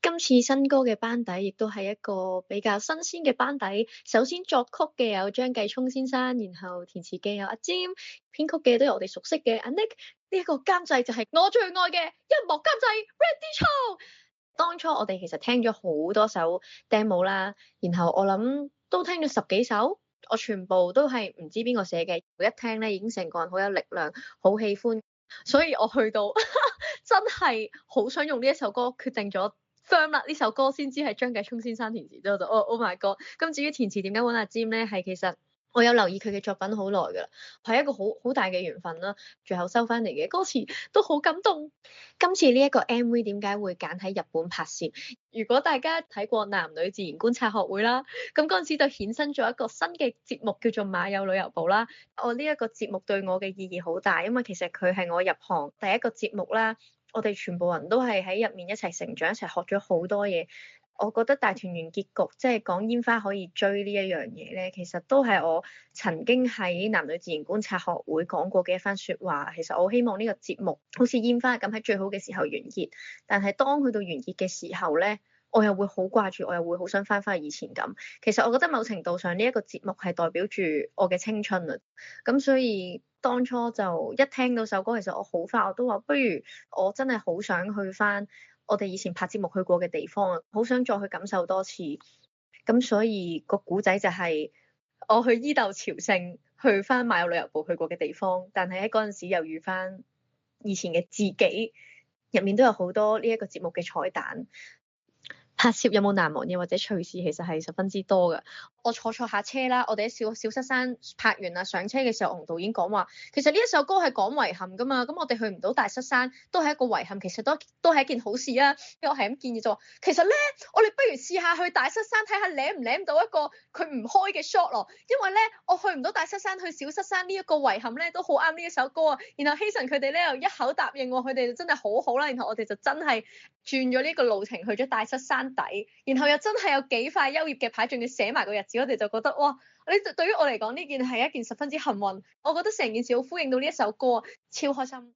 今次新歌嘅班底亦都係一個比較新鮮嘅班底。首先作曲嘅有張繼聰先生，然後填詞嘅有阿詹，編曲嘅都有我哋熟悉嘅阿 Nick。呢一個監製就係我最愛嘅音樂監製 Randy Chow。當初我哋其實聽咗好多首 demo 啦，然後我諗都聽咗十幾首，我全部都係唔知邊個寫嘅，一聽咧已經成個人好有力量，好喜歡，所以我去到真係好想用呢一首歌，決定咗 firm 啦，呢首歌先知係張繼聰先生填詞，之後就oh my god。咁至於填詞點解揾阿詹咧，係其實我有留意佢嘅作品好耐㗎啦，係一個好大嘅緣分啦。最後收翻嚟嘅歌詞都好感動。今次呢一個 MV 點解會揀喺日本拍攝？如果大家睇過男女自然觀察學會啦，咁嗰陣時就衍生咗一個新嘅節目叫做馬友旅遊部啦。我呢一個節目對我嘅意義好大，因為其實佢係我入行第一個節目啦。我哋全部人都係喺入面一齊成長，一齊學咗好多嘢。我覺得大團圓結局，即係講煙花可以追呢一樣嘢咧，其實都係我曾經喺男女自然觀察學會講過嘅一番説話。其實我希望呢個節目好似煙花咁喺最好嘅時候完結，但係當去到完結嘅時候咧，我又會好掛住，我又會好想翻返去以前咁。其實我覺得某程度上呢一個節目係代表住我嘅青春啊。咁所以當初就一聽到首歌，其實我好快我都話，不如我真係好想去翻我哋以前拍節目去過嘅地方啊，好想再去感受多次。咁所以個古仔就係我去伊豆朝聖，去翻馬友旅遊部去過嘅地方，但係喺嗰陣時又遇翻以前嘅自己，入面都有好多呢一個節目嘅彩蛋。拍攝有冇難忘嘅或者趣事，其實係十分之多㗎。我坐下車啦，我哋喺小西山拍完啦，上車嘅時候，我同導演講話，其實呢一首歌係講遺憾㗎嘛，咁我哋去唔到大塞山都係一個遺憾，其實都係一件好事啊。因為我係咁建議就話，其實咧，我哋不如試下去大塞山睇下舐唔舐到一個佢唔開嘅 shot 咯。因為咧，我去唔到大塞山，去小塞山呢一個遺憾咧，都好啱呢一首歌啊。然後希神佢哋咧又一口答應喎，佢哋真係好好啦。然後我哋就真係轉咗呢個路程去咗大塞山底，然後又真係有幾塊優葉嘅牌，仲要寫埋個日子，我哋就覺得哇！你對於我嚟講呢件係一件十分之幸運，我覺得成件事好呼應到呢一首歌，超開心。